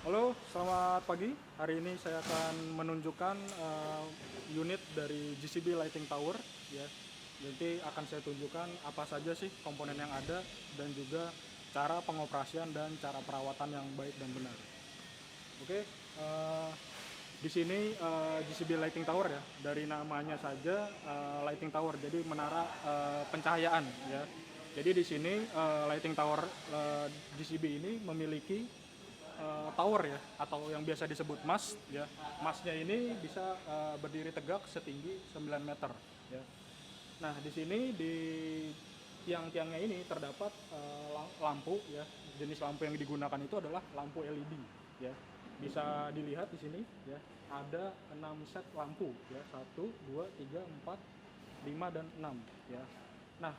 Halo, selamat pagi. Hari ini saya akan menunjukkan unit dari GCB Lighting Tower, ya. Jadi akan saya tunjukkan apa saja sih komponen yang ada dan juga cara pengoperasian dan cara perawatan yang baik dan benar. Oke, di sini GCB Lighting Tower ya. Dari namanya saja Lighting Tower, jadi menara pencahayaan, ya. Jadi di sini Lighting Tower GCB ini memiliki tower ya, atau yang biasa disebut mast ya. Mastnya ini bisa berdiri tegak setinggi 9 meter ya. Nah, di sini di tiang-tiangnya ini terdapat lampu ya. Jenis lampu yang digunakan itu adalah lampu LED ya. Bisa dilihat di sini ya, ada 6 set lampu ya. 1 2 3 4 5 dan 6 ya. Nah,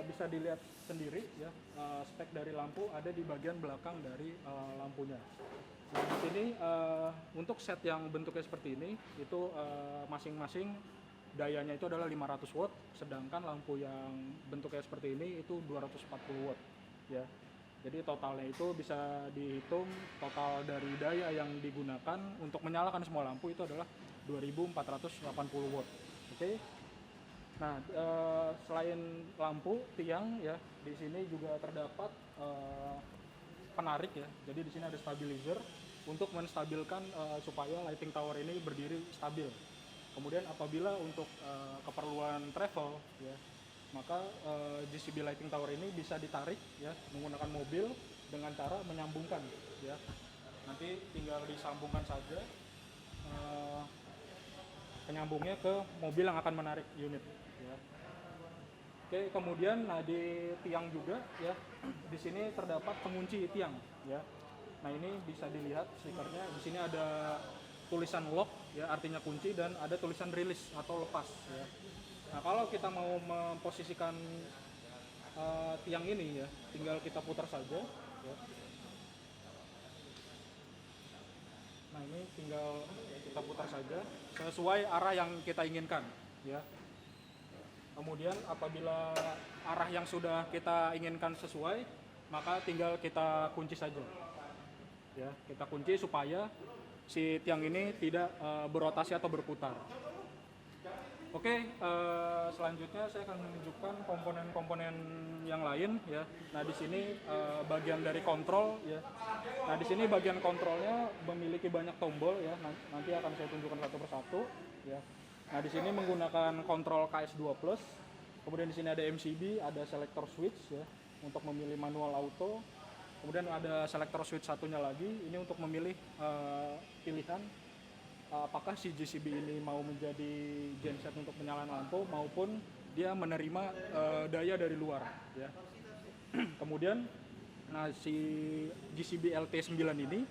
bisa dilihat sendiri ya, spek dari lampu ada di bagian belakang dari lampunya. Nah, di sini untuk set yang bentuknya seperti ini itu masing-masing dayanya itu adalah 500 watt, sedangkan lampu yang bentuknya seperti ini itu 240 watt ya. Jadi totalnya itu bisa dihitung total dari daya yang digunakan untuk menyalakan semua lampu itu adalah 2480 watt. Oke. Nah, selain lampu, tiang ya, di sini juga terdapat penarik ya. Jadi di sini ada stabilizer untuk menstabilkan supaya lighting tower ini berdiri stabil. Kemudian apabila untuk keperluan travel ya, maka GCB lighting tower ini bisa ditarik ya menggunakan mobil dengan cara menyambungkan ya. Nanti tinggal disambungkan saja penyambungnya ke mobil yang akan menarik unit ya. Oke, kemudian nah di tiang juga ya, di sini terdapat pengunci tiang ya. Nah, ini bisa dilihat stikernya. Di sini ada tulisan lock ya, artinya kunci, dan ada tulisan release atau lepas ya. Nah, kalau kita mau memposisikan tiang ini ya, tinggal kita putar saja ya. Nah, ini tinggal kita putar saja sesuai arah yang kita inginkan ya. Kemudian apabila arah yang sudah kita inginkan sesuai, maka tinggal kita kunci saja. Ya, kita kunci supaya si tiang ini tidak berotasi atau berputar. Oke, selanjutnya saya akan menunjukkan komponen-komponen yang lain ya. Nah, di sini bagian dari kontrol ya. Nah, di sini bagian kontrolnya memiliki banyak tombol ya. Nanti akan saya tunjukkan satu persatu ya. Nah, di sini menggunakan kontrol KS2 Plus. Kemudian di sini ada MCB, ada selector switch ya untuk memilih manual auto. Kemudian ada selector switch satunya lagi ini untuk memilih pilihan apakah si GCB ini mau menjadi genset untuk menyalakan lampu maupun dia menerima daya dari luar ya. Kemudian nah si GCB LT9 ini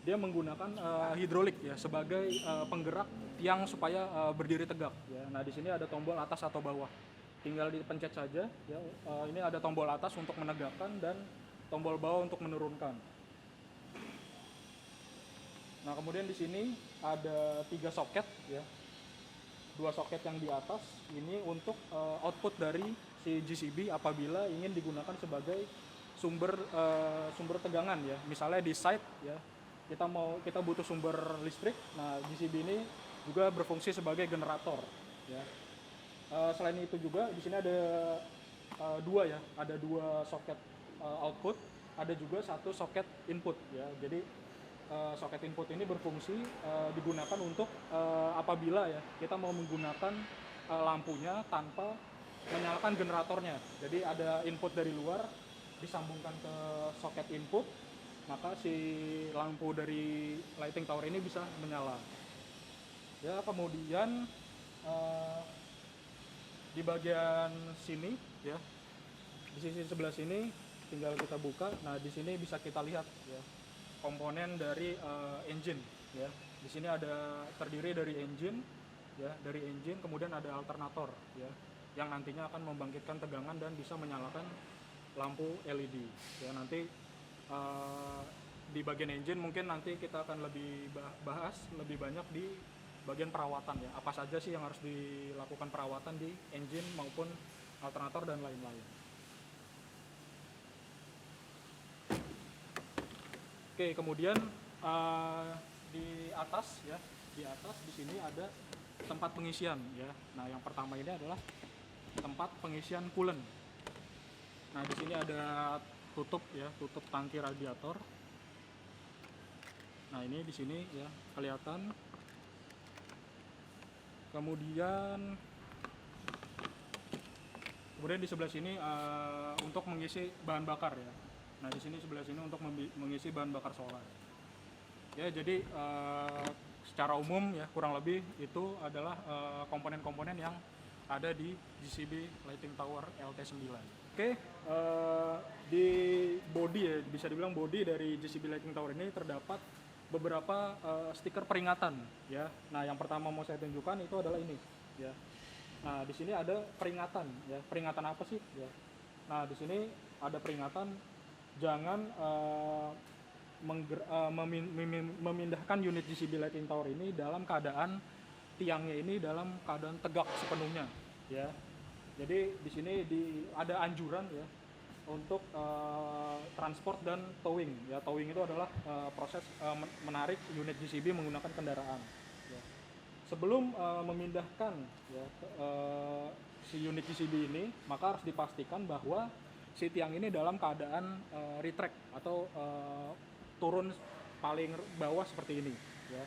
dia menggunakan hidrolik ya sebagai penggerak tiang supaya berdiri tegak ya. Nah, di sini ada tombol atas atau bawah. Tinggal dipencet saja ya. Ini ada tombol atas untuk menegakkan dan tombol bawah untuk menurunkan. Nah, kemudian di sini ada 3 soket ya. 2 soket yang di atas ini untuk output dari si GCB apabila ingin digunakan sebagai sumber tegangan ya. Misalnya di site ya, kita butuh sumber listrik. Nah, GCB ini juga berfungsi sebagai generator ya. Selain itu juga di sini ada dua ya, ada 2 soket output, ada juga 1 soket input ya. Jadi soket input ini berfungsi digunakan untuk apabila ya kita mau menggunakan lampunya tanpa menyalakan generatornya. Jadi ada input dari luar disambungkan ke soket input, maka si lampu dari lighting tower ini bisa menyala. Ya, kemudian di bagian sini ya, di sisi sebelah sini tinggal kita buka. Nah, di sini bisa kita lihat ya komponen dari engine ya. Di sini ada terdiri dari engine ya, dari engine kemudian ada alternator ya yang nantinya akan membangkitkan tegangan dan bisa menyalakan lampu LED ya. Nanti di bagian engine mungkin nanti kita akan lebih bahas lebih banyak di bagian perawatan ya. Apa saja sih yang harus dilakukan perawatan di engine maupun alternator dan lain-lain. Oke, kemudian eh, di atas ya, di atas di sini ada tempat pengisian ya. Nah, yang pertama ini adalah tempat pengisian coolant. Nah, di sini ada tutup ya, tutup tangki radiator. Nah, ini di sini ya kelihatan. Kemudian di sebelah sini untuk mengisi bahan bakar ya. Nah, di sini sebelah sini untuk mengisi bahan bakar solar. Ya, jadi secara umum ya kurang lebih itu adalah komponen-komponen yang ada di GCB Lighting Tower LT9. Oke, di body ya, bisa dibilang body dari GCB Lighting Tower ini terdapat beberapa stiker peringatan ya. Nah, yang pertama mau saya tunjukkan itu adalah ini ya. Nah, di sini ada peringatan ya. Peringatan apa sih ya? Nah, di sini ada peringatan jangan memindahkan unit GCB Lighting Tower ini dalam keadaan tiangnya ini dalam keadaan tegak sepenuhnya ya. Jadi di sini ada anjuran ya untuk transport dan towing ya. Towing itu adalah proses menarik unit GCB menggunakan kendaraan ya. Sebelum memindahkan ya, si unit GCB ini, maka harus dipastikan bahwa si tiang ini dalam keadaan retract atau turun paling bawah seperti ini ya.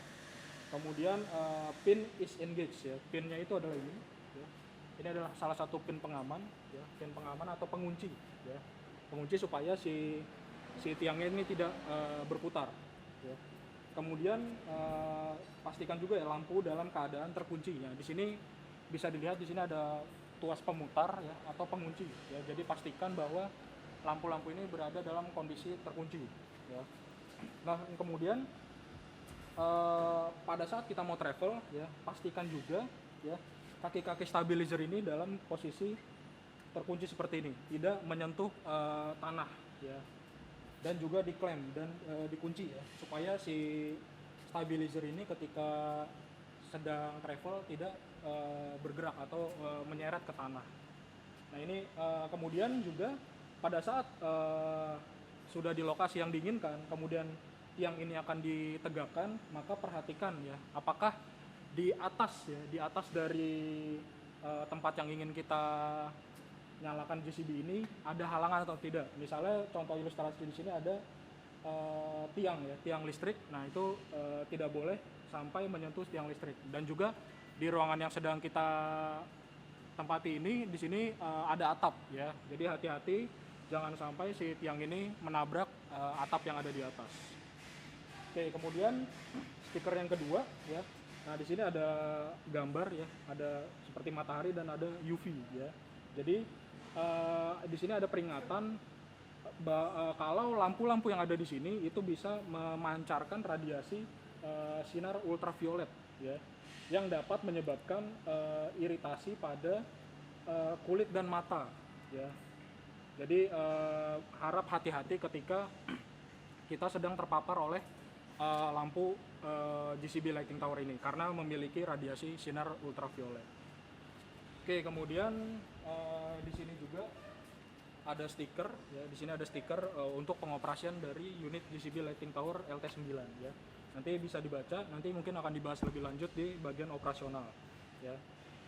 Kemudian pin is engaged ya. Pinnya itu adalah ini ya. Ini adalah salah satu pin pengaman ya, pin pengaman atau pengunci ya. Pengunci supaya si tiangnya ini tidak berputar ya. Kemudian pastikan juga ya lampu dalam keadaan terkunci ya. Di sini bisa dilihat di sini ada tuas pemutar ya atau pengunci ya. Jadi pastikan bahwa lampu-lampu ini berada dalam kondisi terkunci ya. Nah, kemudian pada saat kita mau travel ya, pastikan juga ya kaki-kaki stabilizer ini dalam posisi terkunci seperti ini, tidak menyentuh tanah ya. Dan juga diklem dan dikunci ya, supaya si stabilizer ini ketika sedang travel tidak bergerak atau menyeret ke tanah. Nah, ini kemudian juga pada saat sudah di lokasi yang diinginkan, kemudian tiang ini akan ditegakkan, maka perhatikan ya, apakah di atas ya, di atas dari tempat yang ingin kita nyalakan GCB ini ada halangan atau tidak. Misalnya contoh ilustrasi di sini ada tiang ya, tiang listrik. Nah, itu tidak boleh sampai menyentuh tiang listrik. Dan juga di ruangan yang sedang kita tempati ini, di sini ada atap ya. Jadi hati-hati jangan sampai si tiang ini menabrak atap yang ada di atas. Oke, kemudian stiker yang kedua ya. Nah, di sini ada gambar ya, ada seperti matahari dan ada UV ya. Jadi di sini ada peringatan kalau lampu-lampu yang ada di sini itu bisa memancarkan radiasi sinar ultraviolet ya, yang dapat menyebabkan iritasi pada kulit dan mata ya. Jadi harap hati-hati ketika kita sedang terpapar oleh lampu GCB Lighting Tower ini karena memiliki radiasi sinar ultraviolet. Oke, kemudian di sini juga ada stiker ya. Di sini ada stiker untuk pengoperasian dari unit GCB Lighting Tower LT9 ya. Nanti bisa dibaca, nanti mungkin akan dibahas lebih lanjut di bagian operasional ya.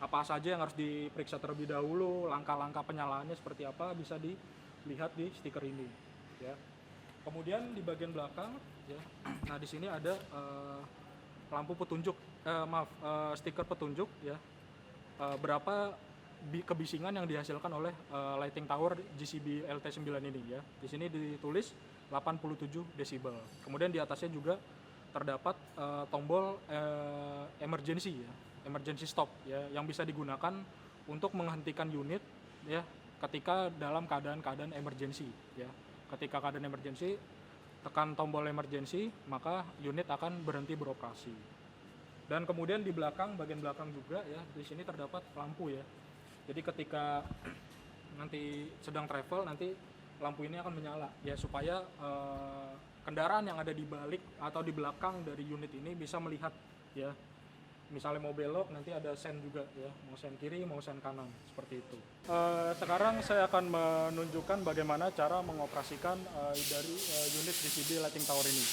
Apa saja yang harus diperiksa terlebih dahulu, langkah-langkah penyalaannya seperti apa bisa dilihat di stiker ini ya. Kemudian di bagian belakang ya. Nah, di sini ada lampu petunjuk, stiker petunjuk ya. Berapa kebisingan yang dihasilkan oleh lighting tower GCB LT9 ini ya. Di sini ditulis 87 desibel. Kemudian di atasnya juga terdapat tombol emergency ya, emergency stop ya, yang bisa digunakan untuk menghentikan unit ya ketika dalam keadaan emergency ya. Ketika keadaan emergency, tekan tombol emergency, maka unit akan berhenti beroperasi. Dan kemudian di belakang, bagian belakang juga ya, di sini terdapat lampu ya. Jadi ketika nanti sedang travel, nanti lampu ini akan menyala ya, supaya kendaraan yang ada di balik atau di belakang dari unit ini bisa melihat ya. Misalnya mau belok, nanti ada sen juga ya, mau sen kiri, mau sen kanan, seperti itu. Sekarang saya akan menunjukkan bagaimana cara mengoperasikan dari unit GCB Lighting Tower ini.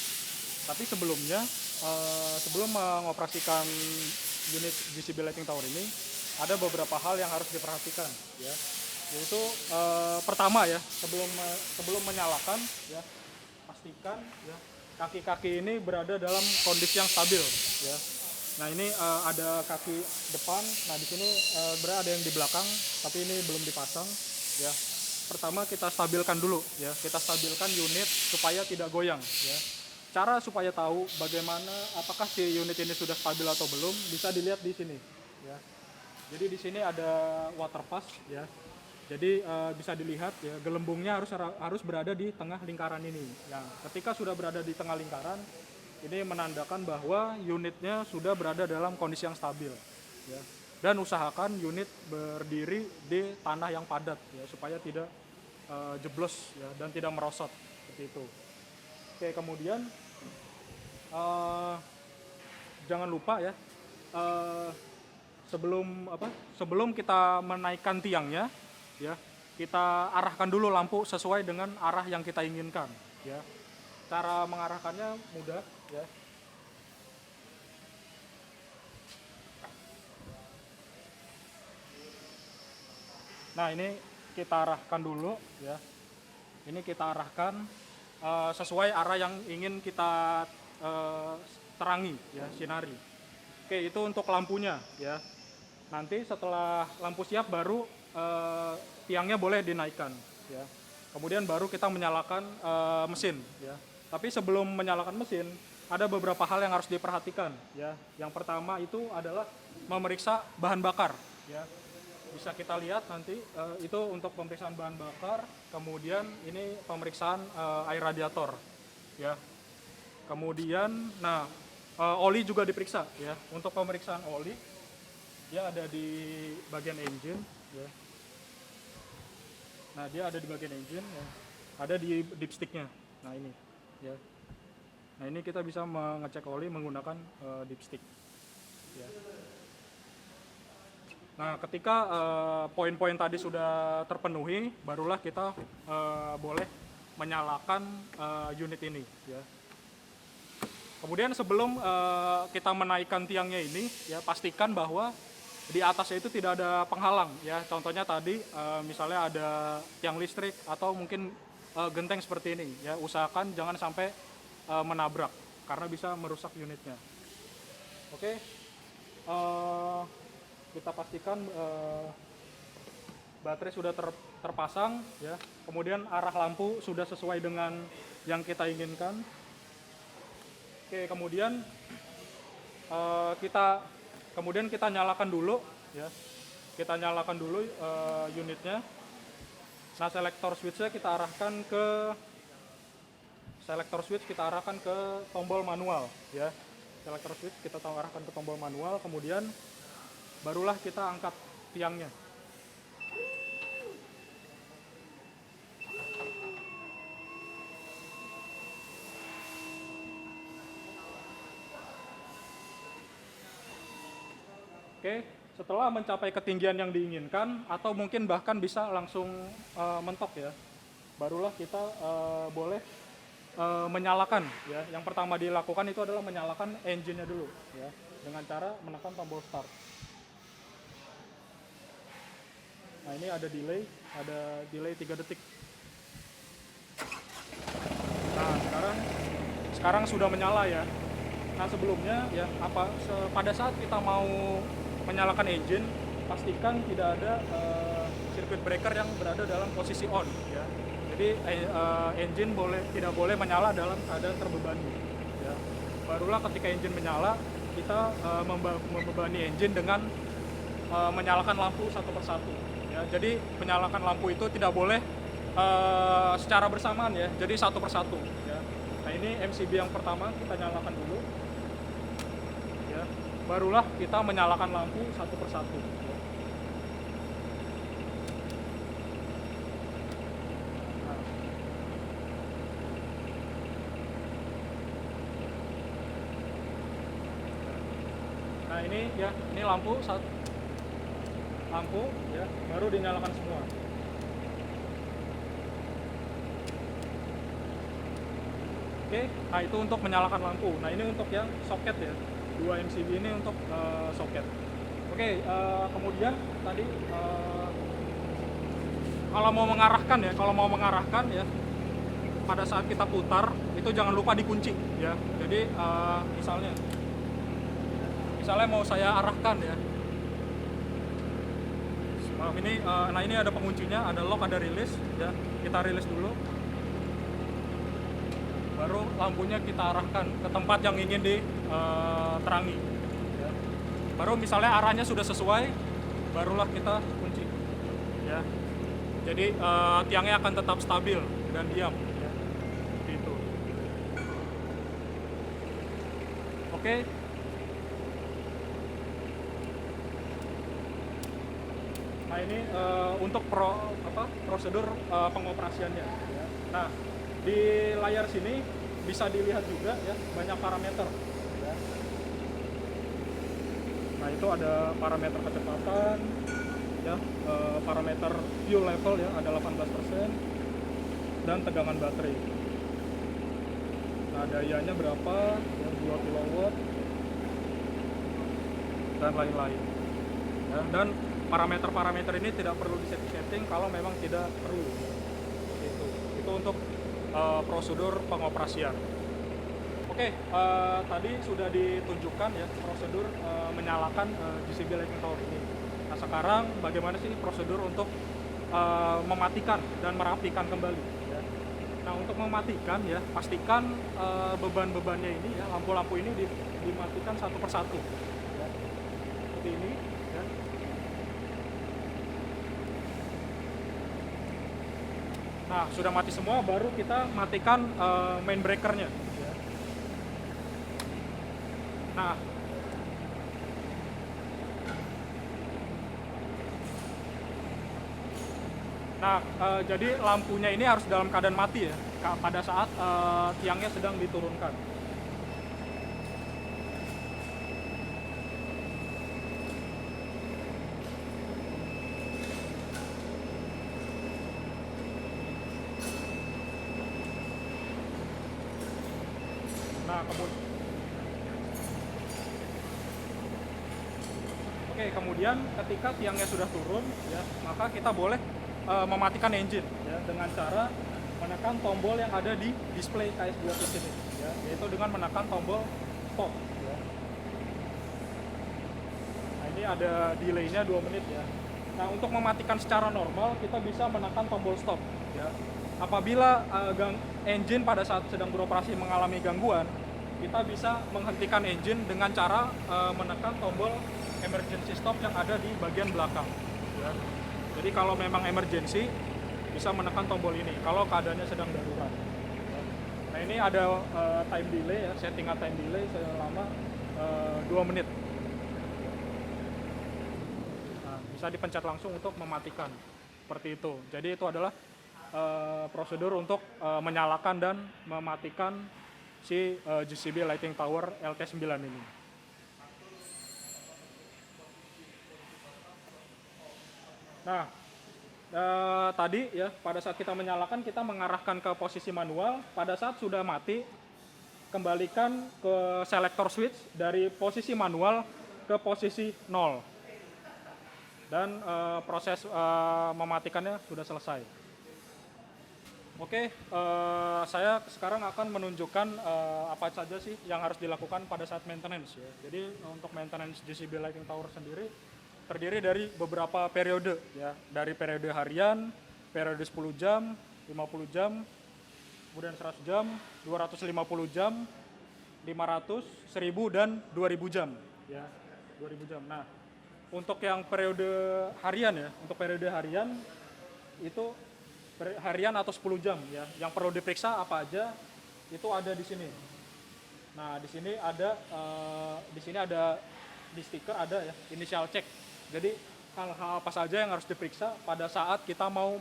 Tapi sebelumnya, sebelum mengoperasikan unit GCB Lighting Tower ini, ada beberapa hal yang harus diperhatikan, ya. Yaitu pertama ya, sebelum menyalakan, ya, pastikan ya kaki-kaki ini berada dalam kondisi yang stabil, ya. Nah ini ada kaki depan, nah di sini sebenarnya ada yang di belakang, tapi ini belum dipasang, ya. Pertama kita stabilkan dulu, ya. Kita stabilkan unit supaya tidak goyang, ya. Cara supaya tahu bagaimana apakah si unit ini sudah stabil atau belum bisa dilihat di sini, ya. Jadi di sini ada water pass, ya. Jadi bisa dilihat ya gelembungnya harus berada di tengah lingkaran ini. Ya, ketika sudah berada di tengah lingkaran, ini menandakan bahwa unitnya sudah berada dalam kondisi yang stabil, ya. Dan usahakan unit berdiri di tanah yang padat, ya, supaya tidak jeblos, ya, dan tidak merosot seperti itu. Oke, kemudian jangan lupa ya, sebelum kita menaikkan tiangnya, ya, kita arahkan dulu lampu sesuai dengan arah yang kita inginkan, ya. Cara mengarahkannya mudah, ya. Nah ini kita arahkan dulu, ya. Ini kita arahkan sesuai arah yang ingin kita terangi, ya, sinari. Oke, itu untuk lampunya, ya. Nanti setelah lampu siap baru tiangnya boleh dinaikkan, ya. Kemudian baru kita menyalakan mesin, ya. Tapi sebelum menyalakan mesin ada beberapa hal yang harus diperhatikan, ya. Yang pertama itu adalah memeriksa bahan bakar, ya. Bisa kita lihat nanti itu untuk pemeriksaan bahan bakar, kemudian ini pemeriksaan air radiator, ya. Kemudian oli juga diperiksa, ya. Untuk pemeriksaan oli dia ada di bagian engine, ya. Nah dia ada di bagian engine, ya. Ada di dipsticknya. Nah ini, ya. Nah ini kita bisa mengecek oli menggunakan dipstick, ya. Nah ketika poin-poin tadi sudah terpenuhi, barulah kita boleh menyalakan unit ini, ya. Kemudian sebelum kita menaikkan tiangnya ini, ya, pastikan bahwa di atasnya itu tidak ada penghalang, ya. Contohnya tadi misalnya ada tiang listrik atau mungkin genteng seperti ini, ya. Usahakan jangan sampai menabrak karena bisa merusak unitnya. Oke, kita pastikan baterai sudah terpasang, ya. Kemudian arah lampu sudah sesuai dengan yang kita inginkan. Oke, kemudian kita nyalakan dulu, ya. Kita nyalakan dulu unitnya. Nah, selektor switch-nya kita arahkan ke tombol manual, ya. Selektor switch kita arahkan ke tombol manual, kemudian barulah kita angkat tiangnya. Oke, setelah mencapai ketinggian yang diinginkan atau mungkin bahkan bisa langsung mentok, ya, barulah kita boleh menyalakan, ya. Yang pertama dilakukan itu adalah menyalakan engine-nya dulu, ya, dengan cara menekan tombol start. Nah ini ada delay 3 detik. Nah sekarang sudah menyala, ya. Nah sebelumnya, ya, pada saat kita mau menyalakan engine, pastikan tidak ada circuit breaker yang berada dalam posisi on, ya. Jadi engine tidak boleh menyala dalam keadaan terbebani, ya. Barulah ketika engine menyala kita membebani engine dengan menyalakan lampu satu persatu, ya. Jadi menyalakan lampu itu tidak boleh secara bersamaan, ya. Jadi satu persatu, ya. Nah ini MCB yang pertama kita nyalakan dulu, ya. Barulah kita menyalakan lampu satu persatu, ya. Nah ini, ya, ini lampu, ya, baru dinyalakan semua. Oke, nah itu untuk menyalakan lampu. Nah ini untuk yang soket ya, 2 MCB ini untuk soket. Oke, kemudian tadi kalau mau mengarahkan ya, pada saat kita putar itu jangan lupa dikunci ya. Jadi misalnya mau saya arahkan ya, maaf ini, nah ini ada penguncinya, ada lock, ada release ya. Kita release dulu, baru lampunya kita arahkan ke tempat yang ingin diterangi ya. Baru misalnya arahnya sudah sesuai, barulah kita kunci ya. Jadi tiangnya akan tetap stabil dan diam ya. Seperti itu. Oke. Nah ini untuk prosedur pengoperasiannya ya. Nah di layar sini bisa dilihat juga ya, banyak parameter ya. Nah itu ada parameter kecepatan ya, parameter fuel level ya, ada 18%, dan tegangan baterai. Nah dayanya berapa ya, 2 kW dan lain-lain ya. Dan parameter-parameter ini tidak perlu disetting kalau memang tidak perlu. Itu untuk prosedur pengoperasian. Oke, tadi sudah ditunjukkan ya prosedur menyalakan GCB Lighting Tower ini. Nah sekarang bagaimana sih prosedur untuk mematikan dan merapikan kembali ya. Nah untuk mematikan ya, pastikan beban-bebannya ini ya, lampu-lampu ini dimatikan satu persatu ya. Seperti ini ya. Nah sudah mati semua, baru kita matikan main breakernya ya. Nah, jadi lampunya ini harus dalam keadaan mati ya, pada saat tiangnya sedang diturunkan. Nah, kemudian ketika tiangnya sudah turun ya, maka kita boleh mematikan engine ya, dengan cara menekan tombol yang ada di display KS2 ini ya, yaitu dengan menekan tombol stop ya. Nah ini ada delaynya 2 menit ya. Nah untuk mematikan secara normal kita bisa menekan tombol stop ya. Apabila engine pada saat sedang beroperasi mengalami gangguan, kita bisa menghentikan engine dengan cara menekan tombol emergency stop yang ada di bagian belakang ya. Jadi kalau memang emergency bisa menekan tombol ini kalau keadaannya sedang darurat ya. Nah ini ada time delay ya, settingan time delay selama 2 menit. Nah, bisa dipencet langsung untuk mematikan seperti itu. Jadi itu adalah prosedur untuk menyalakan dan mematikan si GCB Lighting Tower LT9 ini. Nah, tadi ya pada saat kita menyalakan kita mengarahkan ke posisi manual. Pada saat sudah mati, kembalikan ke selector switch dari posisi manual ke posisi 0. Dan proses mematikannya sudah selesai. Oke, saya sekarang akan menunjukkan apa saja sih yang harus dilakukan pada saat maintenance ya. Jadi untuk maintenance GCB Lighting Tower sendiri terdiri dari beberapa periode ya, dari periode harian, periode 10 jam, 50 jam, kemudian 100 jam, 250 jam, 500, 1000 dan 2000 jam ya, 2000 jam. Nah, untuk yang periode harian ya, untuk periode harian itu harian atau 10 jam ya. Yang perlu diperiksa apa aja itu ada di sini. Nah, di sini ada di stiker ada ya, initial check. Jadi hal-hal apa saja yang harus diperiksa pada saat kita mau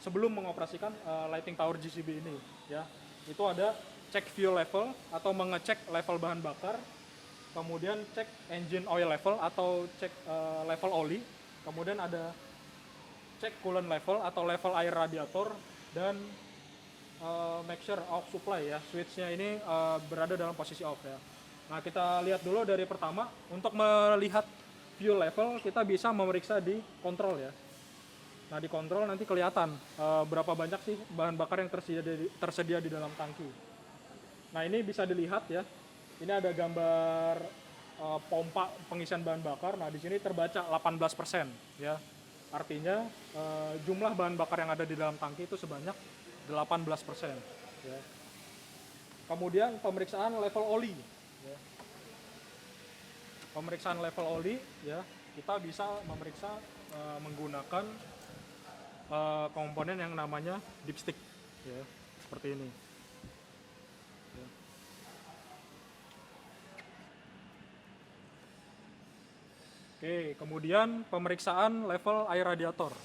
sebelum mengoperasikan Lighting Tower GCB ini ya. Itu ada cek fuel level atau mengecek level bahan bakar, kemudian cek engine oil level atau cek level oli, kemudian ada cek coolant level atau level air radiator, dan make sure aux supply ya, switch-nya ini berada dalam posisi off ya. Nah, kita lihat dulu dari pertama, untuk melihat fuel level kita bisa memeriksa di kontrol ya. Nah, di kontrol nanti kelihatan berapa banyak sih bahan bakar yang tersedia di dalam tangki. Nah, ini bisa dilihat ya. Ini ada gambar pompa pengisian bahan bakar. Nah, di sini terbaca 18% ya. Artinya jumlah bahan bakar yang ada di dalam tangki itu sebanyak 18% ya. Kemudian pemeriksaan level oli ya. Pemeriksaan level oli ya, kita bisa memeriksa menggunakan komponen yang namanya dipstick ya, seperti ini ya. Oke, kemudian pemeriksaan level air radiator.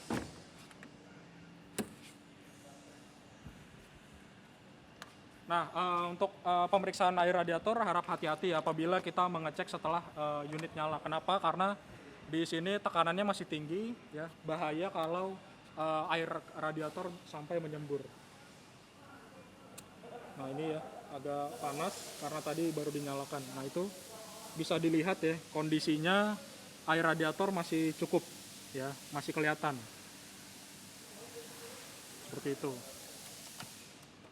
Nah, untuk pemeriksaan air radiator harap hati-hati apabila kita mengecek setelah unit nyala. Kenapa? Karena di sini tekanannya masih tinggi ya, bahaya kalau air radiator sampai menyembur. Nah, ini ya agak panas karena tadi baru dinyalakan. Nah, itu bisa dilihat ya, kondisinya air radiator masih cukup ya, masih kelihatan seperti itu.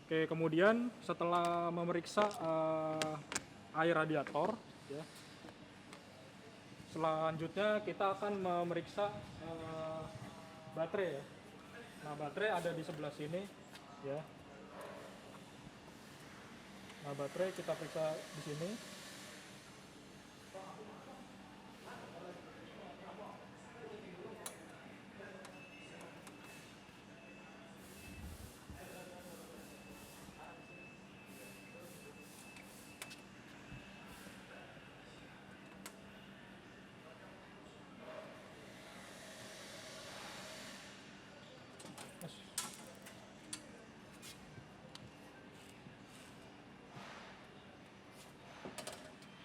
Oke, kemudian setelah memeriksa air radiator ya, selanjutnya kita akan memeriksa baterai ya. Nah, baterai ada di sebelah sini ya. Nah, baterai kita periksa di sini.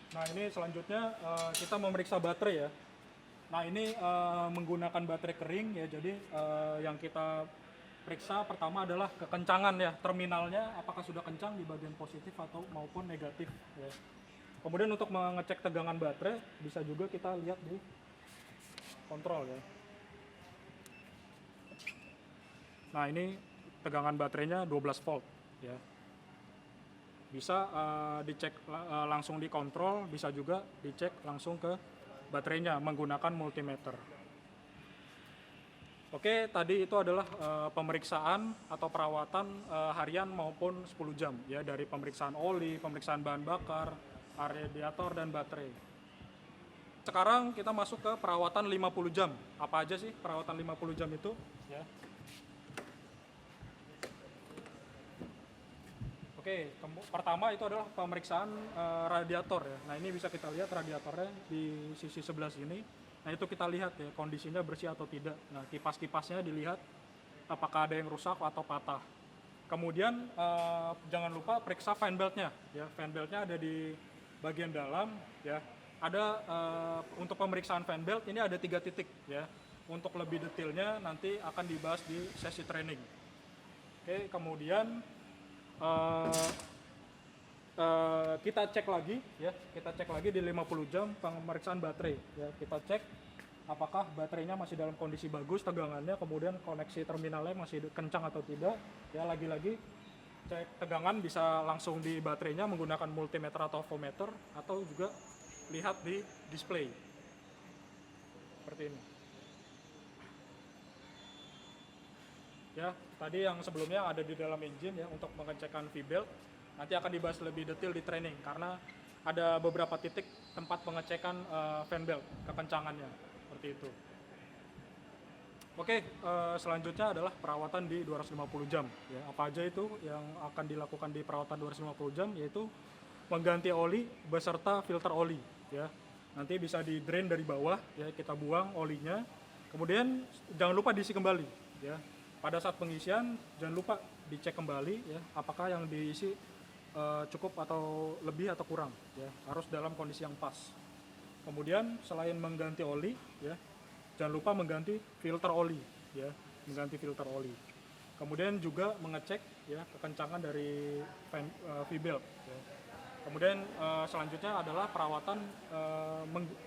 Nah, ini selanjutnya kita memeriksa baterai ya. Nah, ini menggunakan baterai kering ya, jadi yang kita periksa pertama adalah kekencangan ya, terminalnya apakah sudah kencang di bagian positif atau maupun negatif ya. Kemudian untuk mengecek tegangan baterai bisa juga kita lihat di kontrol ya. Nah, ini tegangan baterainya 12 volt ya. Bisa dicek langsung di kontrol, bisa juga dicek langsung ke baterainya menggunakan multimeter. Oke, tadi itu adalah pemeriksaan atau perawatan harian maupun 10 jam ya, dari pemeriksaan oli, pemeriksaan bahan bakar, radiator dan baterai. Sekarang kita masuk ke perawatan 50 jam. Apa aja sih perawatan 50 jam itu ya? Oke, pertama itu adalah pemeriksaan radiator ya. Nah, ini bisa kita lihat radiatornya di sisi sebelah sini. Nah, itu kita lihat ya kondisinya bersih atau tidak. Nah, kipas-kipasnya dilihat apakah ada yang rusak atau patah. Kemudian jangan lupa periksa fan beltnya ya. Fan beltnya ada di bagian dalam ya. Ada untuk pemeriksaan fan belt ini ada 3 titik ya. Untuk lebih detailnya nanti akan dibahas di sesi training. Oke, kemudian kita cek lagi ya, kita cek lagi di 50 jam pemeriksaan baterai ya. Kita cek apakah baterainya masih dalam kondisi bagus tegangannya, kemudian koneksi terminalnya masih kencang atau tidak ya. Lagi-lagi cek tegangan bisa langsung di baterainya menggunakan multimeter atau voltmeter, atau juga lihat di display seperti ini ya. Tadi yang sebelumnya ada di dalam engine ya, untuk mengecekkan V-belt nanti akan dibahas lebih detail di training, karena ada beberapa titik tempat pengecekan fan belt, kekencangannya seperti itu. Oke, selanjutnya adalah perawatan di 250 jam ya. Apa aja itu yang akan dilakukan di perawatan 250 jam, yaitu mengganti oli beserta filter oli ya. Nanti bisa di drain dari bawah ya, kita buang olinya. Kemudian jangan lupa diisi kembali ya. Pada saat pengisian jangan lupa dicek kembali ya, apakah yang diisi cukup atau lebih atau kurang ya, harus dalam kondisi yang pas. Kemudian selain mengganti oli ya, jangan lupa mengganti filter oli ya, mengganti filter oli. Kemudian juga mengecek ya kekencangan dari V-belt. Ya. Kemudian selanjutnya adalah perawatan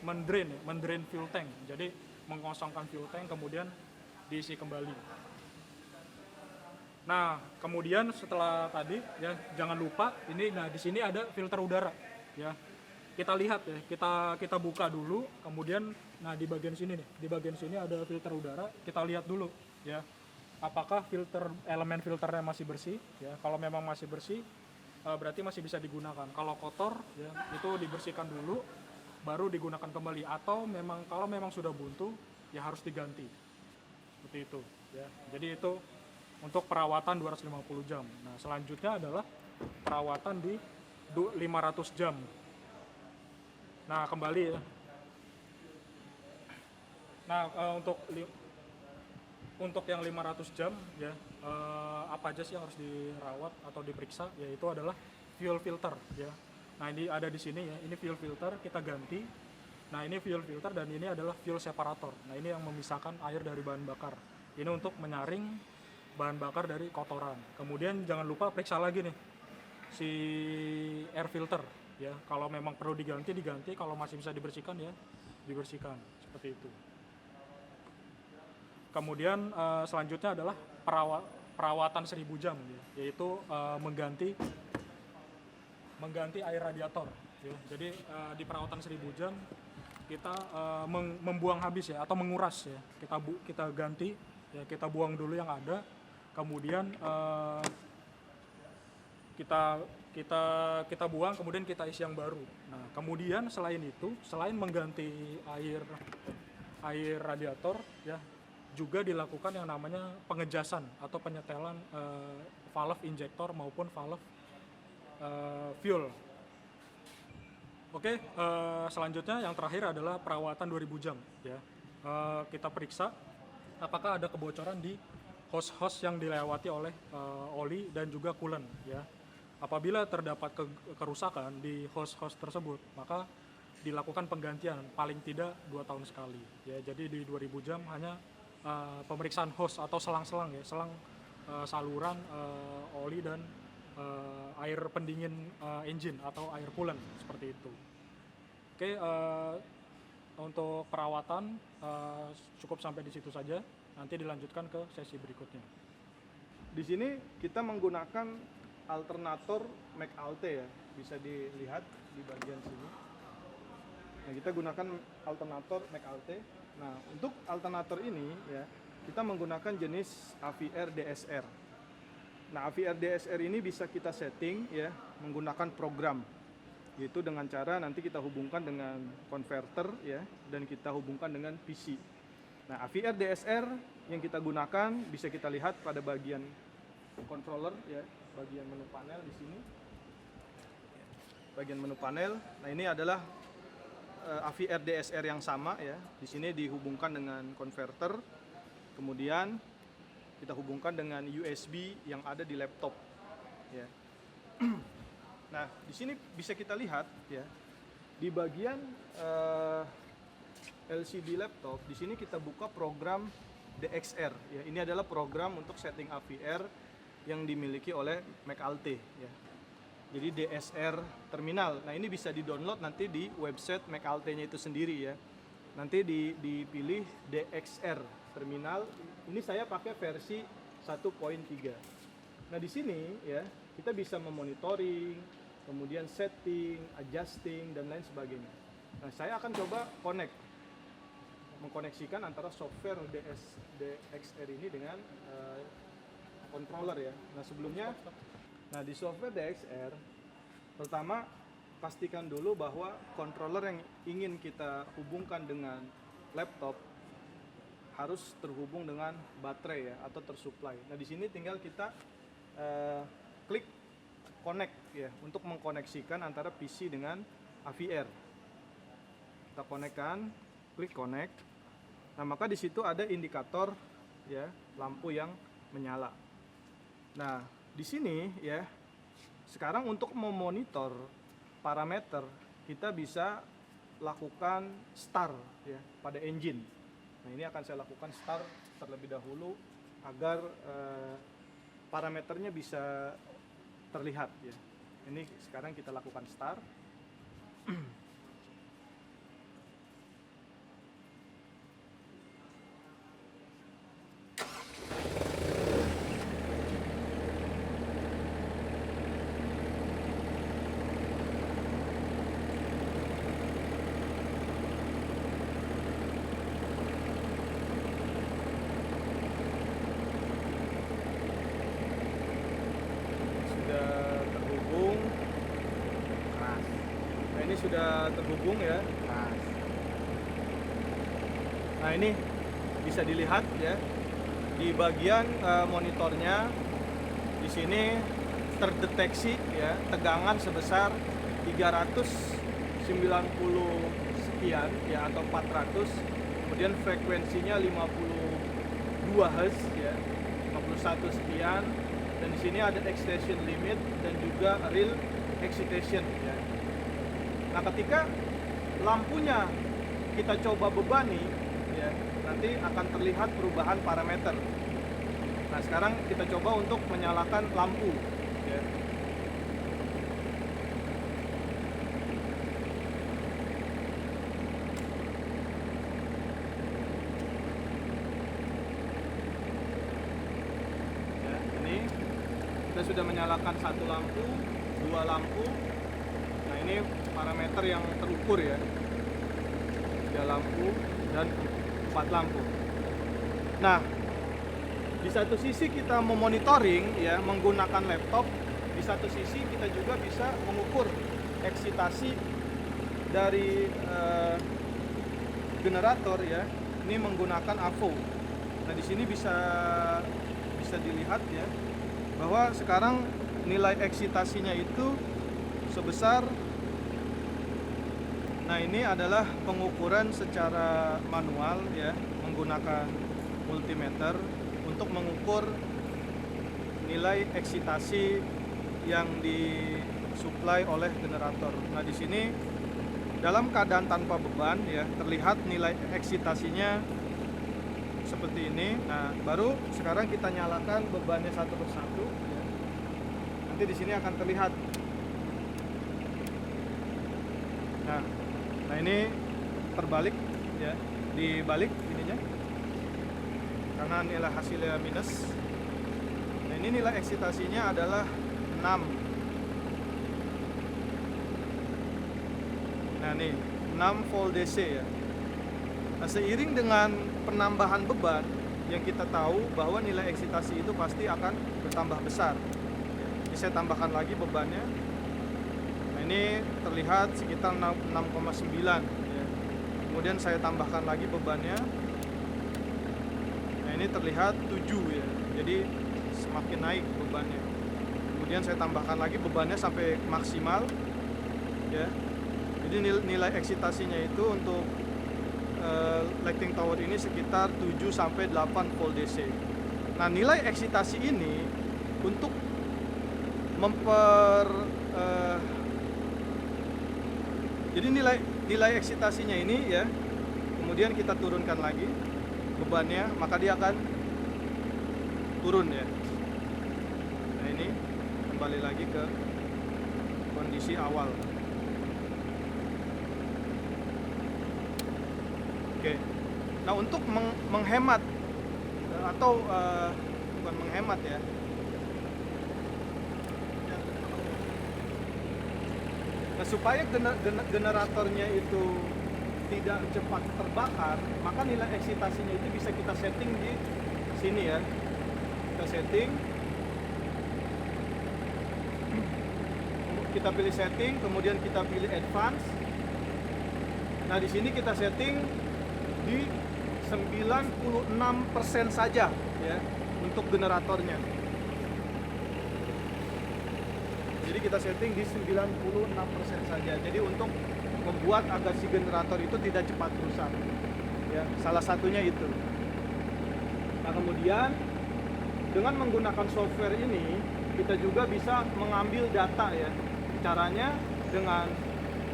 mendrain fuel tank. Jadi mengosongkan fuel tank kemudian diisi kembali. Nah, kemudian setelah tadi ya jangan lupa ini, nah di sini ada filter udara ya. Kita lihat ya, kita buka dulu, kemudian nah di bagian sini nih, di bagian sini ada filter udara, kita lihat dulu ya. Apakah elemen filternya masih bersih ya. Kalau memang masih bersih berarti masih bisa digunakan. Kalau kotor ya itu dibersihkan dulu baru digunakan kembali, atau kalau memang sudah buntu ya harus diganti. Seperti itu ya. Jadi itu untuk perawatan 250 jam. Nah, selanjutnya adalah perawatan di 500 jam. Nah, kembali ya. Nah, untuk yang 500 jam ya, apa aja sih yang harus dirawat atau diperiksa? Yaitu adalah fuel filter ya. Nah, ini ada di sini ya. Ini fuel filter kita ganti. Nah, ini fuel filter dan ini adalah fuel separator. Nah, ini yang memisahkan air dari bahan bakar. Ini untuk menyaring bahan bakar dari kotoran. Kemudian jangan lupa periksa lagi nih si air filter ya. Kalau memang perlu diganti, kalau masih bisa dibersihkan ya dibersihkan, seperti itu. Kemudian selanjutnya adalah perawatan 1000 jam ya, yaitu mengganti air radiator ya. Jadi di perawatan 1000 jam kita membuang habis ya, atau menguras ya. Kita ganti ya, kita buang dulu yang ada. Kemudian kita buang, kemudian kita isi yang baru. Nah, kemudian selain itu, selain mengganti air radiator ya, juga dilakukan yang namanya pengejasan atau penyetelan valve injektor maupun valve fuel. Oke, selanjutnya yang terakhir adalah perawatan 2000 jam ya. Kita periksa apakah ada kebocoran di hose-hose yang dilewati oleh oli dan juga coolant ya. Apabila terdapat kerusakan di hose-hose tersebut, maka dilakukan penggantian paling tidak 2 tahun sekali ya. Jadi di 2000 jam hanya pemeriksaan hose atau selang-selang ya, saluran oli dan air pendingin engine atau air coolant, seperti itu. Oke, untuk perawatan cukup sampai di situ saja. Nanti dilanjutkan ke sesi berikutnya. Di sini kita menggunakan alternator McAlte ya, bisa dilihat di bagian sini. Nah, kita gunakan alternator McAlte. Nah, untuk alternator ini ya, kita menggunakan jenis AVR DSR. Nah, AVR DSR ini bisa kita setting ya menggunakan program, yaitu dengan cara nanti kita hubungkan dengan converter ya, dan kita hubungkan dengan PC. Nah, AVR DSR yang kita gunakan bisa kita lihat pada bagian controller ya, bagian menu panel di sini. Bagian menu panel. Nah, ini adalah AVR DSR yang sama ya. Di sini dihubungkan dengan converter. Kemudian kita hubungkan dengan USB yang ada di laptop ya. Nah, di sini bisa kita lihat ya. Di bagian LCD laptop, di sini kita buka program DXR ya. Ini adalah program untuk setting AVR yang dimiliki oleh McAlte ya. Jadi DSR terminal. Nah, ini bisa di-download nanti di website McAlte-nya itu sendiri ya. Nanti dipilih DXR terminal. Ini saya pakai versi 1.3. Nah, di sini ya, kita bisa memonitoring, kemudian setting, adjusting dan lain sebagainya. Nah, saya akan coba mengkoneksikan antara software DXR ini dengan controller ya. Nah, sebelumnya di software DXR pertama pastikan dulu bahwa controller yang ingin kita hubungkan dengan laptop harus terhubung dengan baterai ya, atau tersupply. Nah, di sini tinggal kita klik connect ya, untuk mengkoneksikan antara PC dengan AVR. Kita konekkan, klik connect. Nah, maka di situ ada indikator ya, lampu yang menyala. Nah, di sini ya, sekarang untuk memonitor parameter kita bisa lakukan start ya pada engine. Nah, ini akan saya lakukan start terlebih dahulu agar parameternya bisa terlihat ya. Ini sekarang kita lakukan start. Sudah terhubung ya. Nah ini bisa dilihat ya di bagian monitornya, di sini terdeteksi ya tegangan sebesar 390 sekian ya atau 400, kemudian frekuensinya 52 Hz ya, 51 sekian, dan di sini ada excitation limit dan juga real excitation ya. Nah, ketika lampunya kita coba bebani, ya, nanti akan terlihat perubahan parameter. Nah, sekarang kita coba untuk menyalakan lampu. Ya. Ya, ini kita sudah menyalakan satu lampu, dua lampu. Nah, ini parameter yang terukur ya, 3 lampu dan 4 lampu. Nah, di satu sisi kita memonitoring ya menggunakan laptop, di satu sisi kita juga bisa mengukur eksitasi dari generator ya. Ini menggunakan AVO. Nah, di sini bisa dilihat ya bahwa sekarang nilai eksitasinya itu sebesar. Nah, ini adalah pengukuran secara manual ya, menggunakan multimeter untuk mengukur nilai eksitasi yang disuplai oleh generator. Nah, di sini dalam keadaan tanpa beban ya, terlihat nilai eksitasinya seperti ini. Nah, baru sekarang kita nyalakan bebannya satu persatu ya. Nanti di sini akan terlihat. Nah, ini terbalik ya, dibalik ininya karena nilai hasilnya minus. Nah, ini nilai eksitasinya adalah 6. Nah, nih 6 volt DC ya. Nah, seiring dengan penambahan beban yang kita tahu bahwa nilai eksitasi itu pasti akan bertambah besar. Jadi saya tambahkan lagi bebannya. Ini terlihat sekitar 6,9 ya. Kemudian saya tambahkan lagi bebannya. Nah, ini terlihat 7 ya. Jadi semakin naik bebannya. Kemudian saya tambahkan lagi bebannya sampai maksimal ya. Jadi nilai eksitasinya itu untuk lighting tower ini sekitar 7 sampai 8 volt DC. Nah, nilai eksitasi ini untuk jadi nilai eksitasinya ini ya, kemudian kita turunkan lagi bebannya, maka dia akan turun ya. Nah, ini kembali lagi ke kondisi awal. Oke. Nah, untuk menghemat atau bukan menghemat ya. Nah, supaya generatornya itu tidak cepat terbakar, maka nilai eksitasinya itu bisa kita setting di sini ya. Kita setting. Kita pilih setting, kemudian kita pilih advance. Nah, di sini kita setting di 96% saja ya untuk generatornya. Jadi kita setting di 96% saja. Jadi untuk membuat agar si generator itu tidak cepat rusak. Ya, salah satunya itu. Nah, kemudian dengan menggunakan software ini kita juga bisa mengambil data ya. Caranya dengan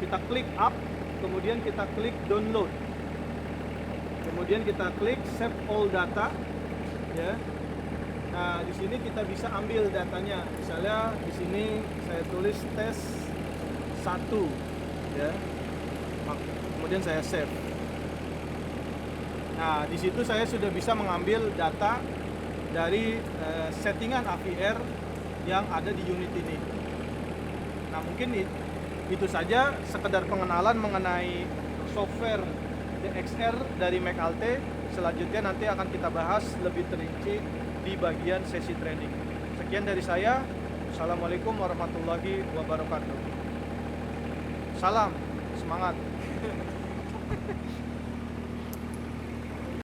kita klik up, kemudian kita klik download. Kemudian kita klik save all data ya. Nah, di sini kita bisa ambil datanya. Misalnya di sini saya tulis tes 1 ya. Kemudian saya save. Nah, di situ saya sudah bisa mengambil data dari settingan AVR yang ada di unit ini. Nah, mungkin itu saja sekedar pengenalan mengenai software DXR dari McAlte. Selanjutnya nanti akan kita bahas lebih terinci di bagian sesi training. Sekian dari saya. Assalamualaikum warahmatullahi wabarakatuh. Salam, semangat.